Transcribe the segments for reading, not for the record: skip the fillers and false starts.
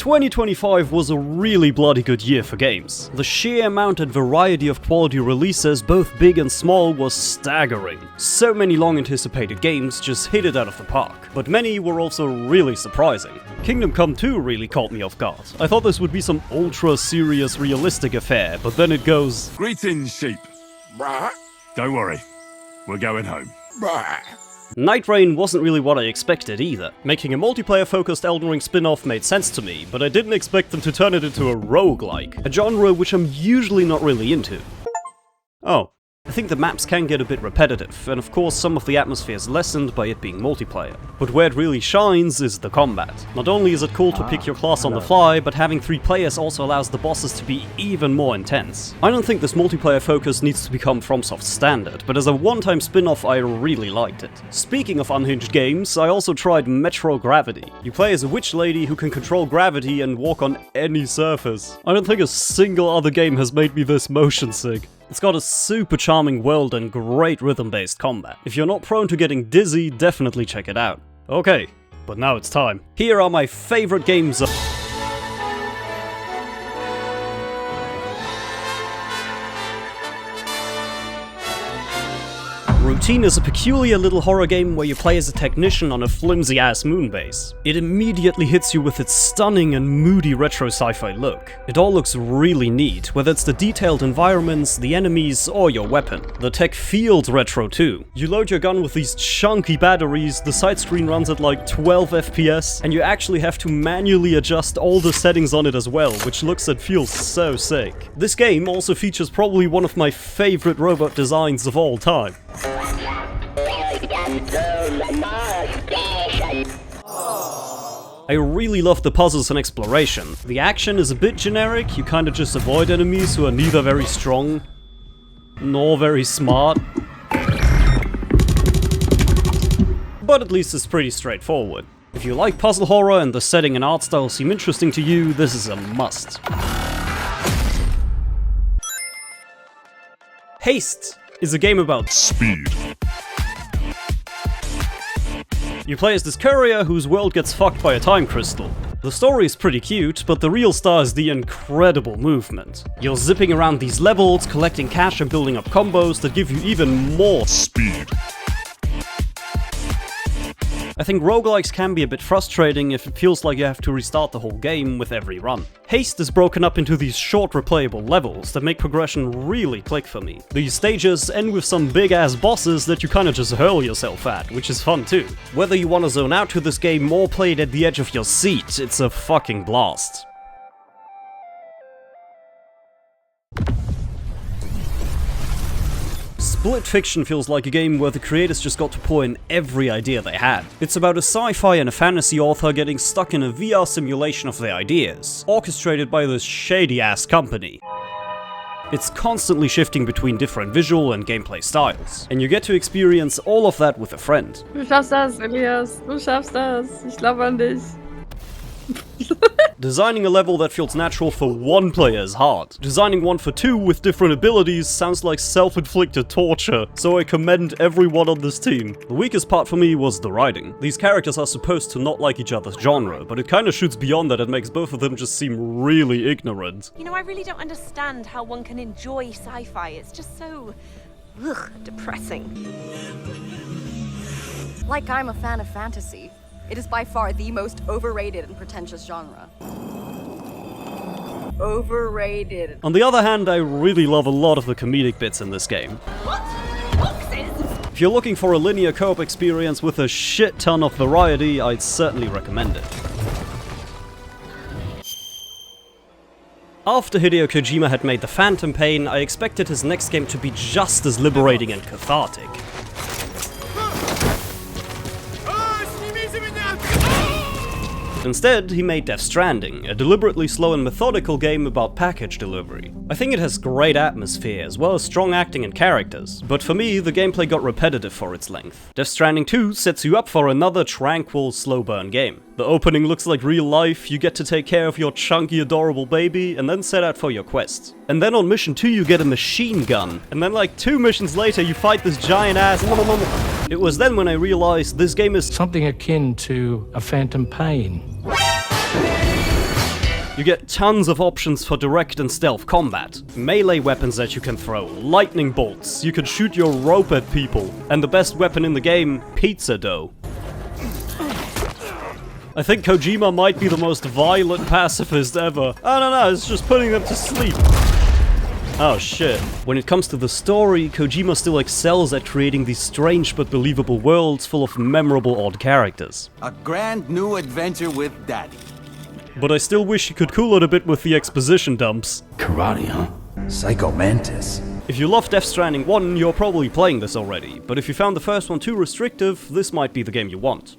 2025 was a really bloody good year for games. The sheer amount and variety of quality releases, both big and small, was staggering. So many long anticipated games just hit it out of the park, but many were also really surprising. Kingdom Come 2 really caught me off guard. I thought this would be some ultra serious realistic affair, but then it goes, "Greetings, sheep. Brah. Don't worry, we're going home." Brah. Nightreign wasn't really what I expected either. Making a multiplayer-focused Elden Ring spin-off made sense to me, but I didn't expect them to turn it into a roguelike, a genre which I'm usually not really into. Oh. I think the maps can get a bit repetitive, and of course some of the atmosphere is lessened by it being multiplayer. But where it really shines is the combat. Not only is it cool to pick your class on the fly, but having 3 players also allows the bosses to be even more intense. I don't think this multiplayer focus needs to become FromSoft's standard, but as a one-time spin-off I really liked it. Speaking of unhinged games, I also tried Metro Gravity. You play as a witch lady who can control gravity and walk on any surface. I don't think a single other game has made me this motion sick. It's got a super charming world and great rhythm-based combat. If you're not prone to getting dizzy, definitely check it out. Okay, but now it's time. Here are my favorite games of... Routine is a peculiar little horror game where you play as a technician on a flimsy-ass moon base. It immediately hits you with its stunning and moody retro sci-fi look. It all looks really neat, whether it's the detailed environments, the enemies, or your weapon. The tech feels retro too. You load your gun with these chunky batteries, the side screen runs at like 12 FPS, and you actually have to manually adjust all the settings on it as well, which looks and feels so sick. This game also features probably one of my favorite robot designs of all time. I really love the puzzles and exploration. The action is a bit generic, you kinda just avoid enemies who are neither very strong nor very smart. But at least it's pretty straightforward. If you like puzzle horror and the setting and art style seem interesting to you, this is a must. Haste is a game about speed. You play as this courier whose world gets fucked by a time crystal. The story is pretty cute, but the real star is the incredible movement. You're zipping around these levels, collecting cash and building up combos that give you even more speed. I think roguelikes can be a bit frustrating if it feels like you have to restart the whole game with every run. Haste is broken up into these short replayable levels that make progression really click for me. These stages end with some big ass bosses that you kinda just hurl yourself at, which is fun too. Whether you wanna zone out to this game or play it at the edge of your seat, it's a fucking blast. Split Fiction feels like a game where the creators just got to pour in every idea they had. It's about a sci-fi and a fantasy author getting stuck in a VR simulation of their ideas, orchestrated by this shady-ass company. It's constantly shifting between different visual and gameplay styles, and you get to experience all of that with a friend. Du schaffst das, Elias. Du schaffst das. Ich glaube an dich. Designing a level that feels natural for one player is hard. Designing one for 2 with different abilities sounds like self-inflicted torture, so I commend everyone on this team. The weakest part for me was the writing. These characters are supposed to not like each other's genre, but it kinda shoots beyond that and makes both of them just seem really ignorant. You know, I really don't understand how one can enjoy sci-fi. It's just so... depressing. Like I'm a fan of fantasy. It is by far the most overrated and pretentious genre. Overrated. On the other hand, I really love a lot of the comedic bits in this game. What? Boxes? If you're looking for a linear co-op experience with a shit ton of variety, I'd certainly recommend it. After Hideo Kojima had made The Phantom Pain, I expected his next game to be just as liberating and cathartic. Instead, he made Death Stranding, a deliberately slow and methodical game about package delivery. I think it has great atmosphere, as well as strong acting and characters, but for me, the gameplay got repetitive for its length. Death Stranding 2 sets you up for another tranquil, slow burn game. The opening looks like real life, you get to take care of your chunky, adorable baby, and then set out for your quest. And then on mission 2 you get a machine gun, and then like 2 missions later you fight this giant ass... It was then when I realized this game is something akin to a Phantom Pain. You get tons of options for direct and stealth combat, melee weapons that you can throw, lightning bolts, you can shoot your rope at people, and the best weapon in the game, pizza dough. I think Kojima might be the most violent pacifist ever. I don't know, it's just putting them to sleep. Oh shit. When it comes to the story, Kojima still excels at creating these strange but believable worlds full of memorable odd characters. A grand new adventure with Daddy. But I still wish he could cool it a bit with the exposition dumps. Karate, huh? Psycho Mantis. If you love Death Stranding 1, you're probably playing this already, but if you found the first one too restrictive, this might be the game you want.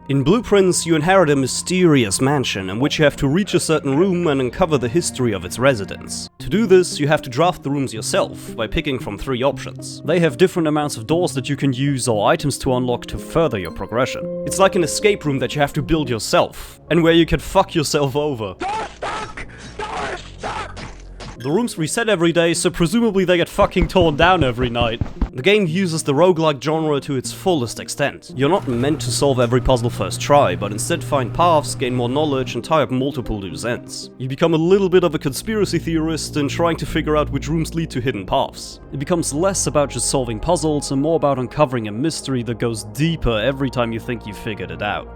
In Blueprints, you inherit a mysterious mansion in which you have to reach a certain room and uncover the history of its residents. To do this, you have to draft the rooms yourself by picking from 3 options. They have different amounts of doors that you can use or items to unlock to further your progression. It's like an escape room that you have to build yourself, and where you can fuck yourself over. The rooms reset every day, so presumably they get fucking torn down every night. The game uses the roguelike genre to its fullest extent. You're not meant to solve every puzzle first try, but instead find paths, gain more knowledge, and tie up multiple loose ends. You become a little bit of a conspiracy theorist in trying to figure out which rooms lead to hidden paths. It becomes less about just solving puzzles and more about uncovering a mystery that goes deeper every time you think you've figured it out.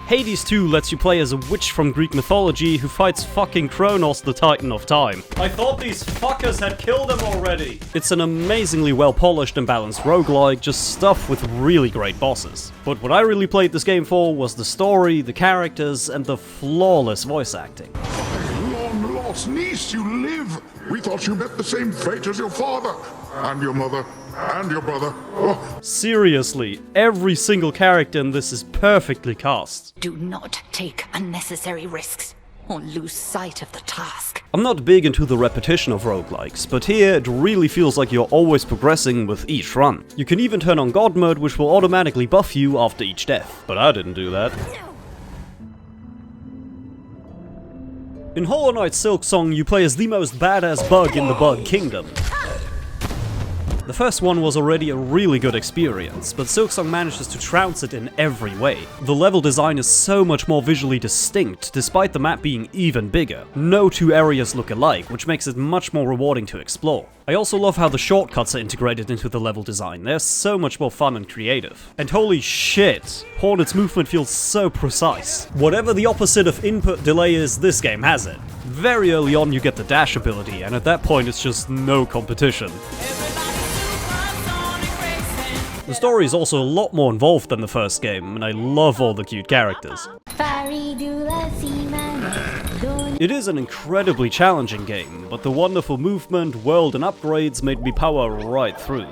Hades 2 lets you play as a witch from Greek mythology who fights fucking Kronos, the Titan of Time. I thought these fuckers had killed him already! It's an amazingly well-polished and balanced roguelike, just stuffed with really great bosses. But what I really played this game for was the story, the characters, and the flawless voice acting. Long-lost niece, you live! We thought you met the same fate as your father, and your mother, and your brother. Oh. Seriously, every single character in this is perfectly cast. Do not take unnecessary risks or lose sight of the task. I'm not big into the repetition of roguelikes, but here it really feels like you're always progressing with each run. You can even turn on God mode, which will automatically buff you after each death, but I didn't do that. In Hollow Knight Silksong, you play as the most badass bug in the Bug Kingdom. The first one was already a really good experience, but Silksong manages to trounce it in every way. The level design is so much more visually distinct, despite the map being even bigger. No 2 areas look alike, which makes it much more rewarding to explore. I also love how the shortcuts are integrated into the level design. They're so much more fun and creative. And holy shit, Hornet's movement feels so precise. Whatever the opposite of input delay is, this game has it. Very early on you get the dash ability, and at that point it's just no competition. The story is also a lot more involved than the first game, and I love all the cute characters. It is an incredibly challenging game, but the wonderful movement, world and upgrades made me power right through.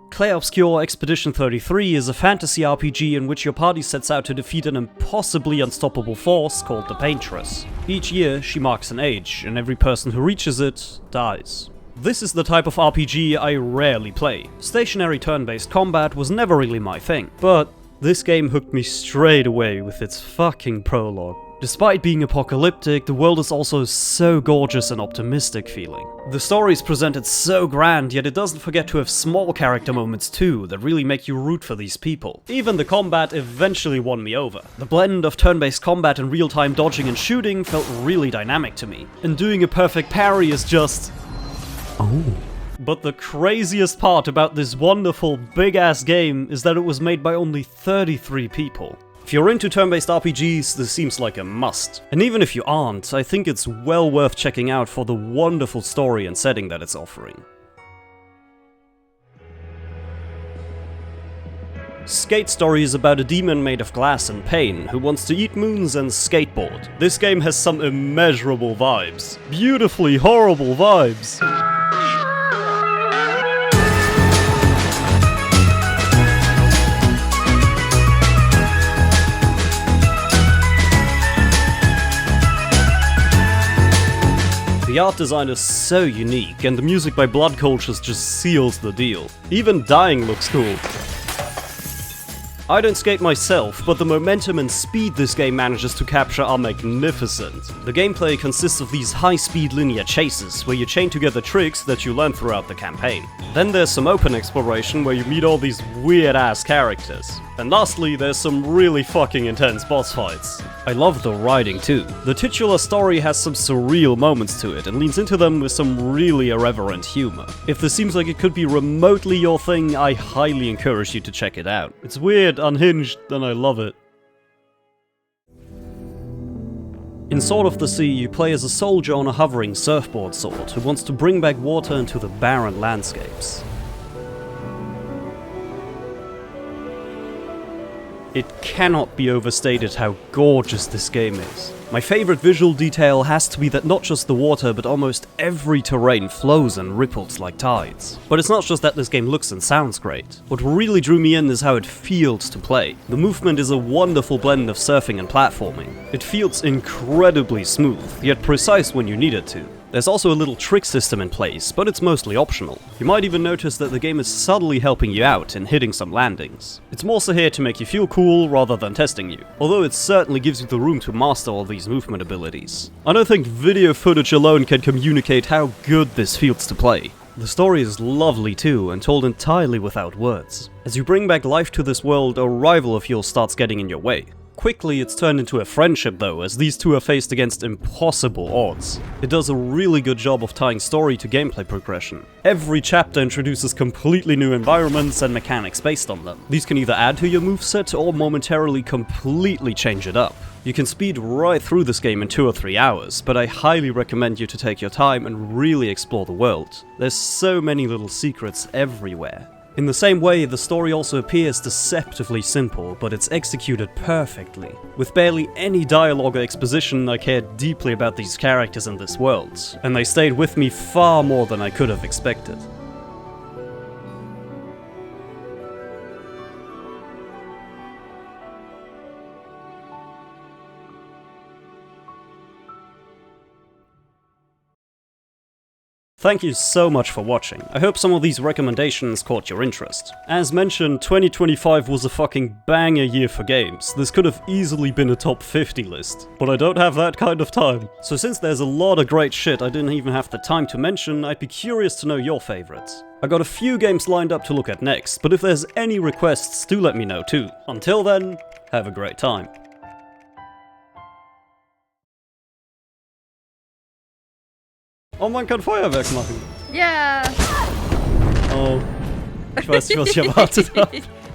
Clair Obscure Expedition 33 is a fantasy RPG in which your party sets out to defeat an impossibly unstoppable force called the Paintress. Each year, she marks an age, and every person who reaches it dies. This is the type of RPG I rarely play. Stationary turn-based combat was never really my thing, but this game hooked me straight away with its fucking prologue. Despite being apocalyptic, the world is also so gorgeous and optimistic feeling. The story is presented so grand, yet it doesn't forget to have small character moments too that really make you root for these people. Even the combat eventually won me over. The blend of turn-based combat and real-time dodging and shooting felt really dynamic to me. And doing a perfect parry is just... oh. But the craziest part about this wonderful big-ass game is that it was made by only 33 people. If you're into turn-based RPGs, this seems like a must. And even if you aren't, I think it's well worth checking out for the wonderful story and setting that it's offering. C.A.T story is about a demon made of glass and pain who wants to eat moons and skateboard. This game has some immeasurable vibes. Beautifully horrible vibes. The art design is so unique, and the music by Blood Cultures just seals the deal. Even dying looks cool. I don't skate myself, but the momentum and speed this game manages to capture are magnificent. The gameplay consists of these high-speed linear chases, where you chain together tricks that you learn throughout the campaign. Then there's some open exploration where you meet all these weird-ass characters. And lastly, there's some really fucking intense boss fights. I love the writing too. The titular story has some surreal moments to it and leans into them with some really irreverent humor. If this seems like it could be remotely your thing, I highly encourage you to check it out. It's weird, unhinged, and I love it. In Sword of the Sea, you play as a soldier on a hovering surfboard sword who wants to bring back water into the barren landscapes. It cannot be overstated how gorgeous this game is. My favorite visual detail has to be that not just the water, but almost every terrain flows and ripples like tides. But it's not just that this game looks and sounds great. What really drew me in is how it feels to play. The movement is a wonderful blend of surfing and platforming. It feels incredibly smooth, yet precise when you need it to. There's also a little trick system in place, but it's mostly optional. You might even notice that the game is subtly helping you out in hitting some landings. It's more so here to make you feel cool rather than testing you, although it certainly gives you the room to master all these movement abilities. I don't think video footage alone can communicate how good this feels to play. The story is lovely too, and told entirely without words. As you bring back life to this world, a rival of yours starts getting in your way. Quickly, it's turned into a friendship though, as these two are faced against impossible odds. It does a really good job of tying story to gameplay progression. Every chapter introduces completely new environments and mechanics based on them. These can either add to your moveset or momentarily completely change it up. You can speed right through this game in 2 or 3 hours, but I highly recommend you to take your time and really explore the world. There's so many little secrets everywhere. In the same way, the story also appears deceptively simple, but it's executed perfectly. With barely any dialogue or exposition, I cared deeply about these characters in this world, and they stayed with me far more than I could have expected. Thank you so much for watching. I hope some of these recommendations caught your interest. As mentioned, 2025 was a fucking banger year for games. This could have easily been a top 50 list. But I don't have that kind of time. So since there's a lot of great shit I didn't even have the time to mention, I'd be curious to know your favorites. I got a few games lined up to look at next, but if there's any requests, do let me know too. Until then, have a great time. Oh, man kann Feuerwerk machen. Ja! Oh, ich weiß nicht, was ich erwartet habe.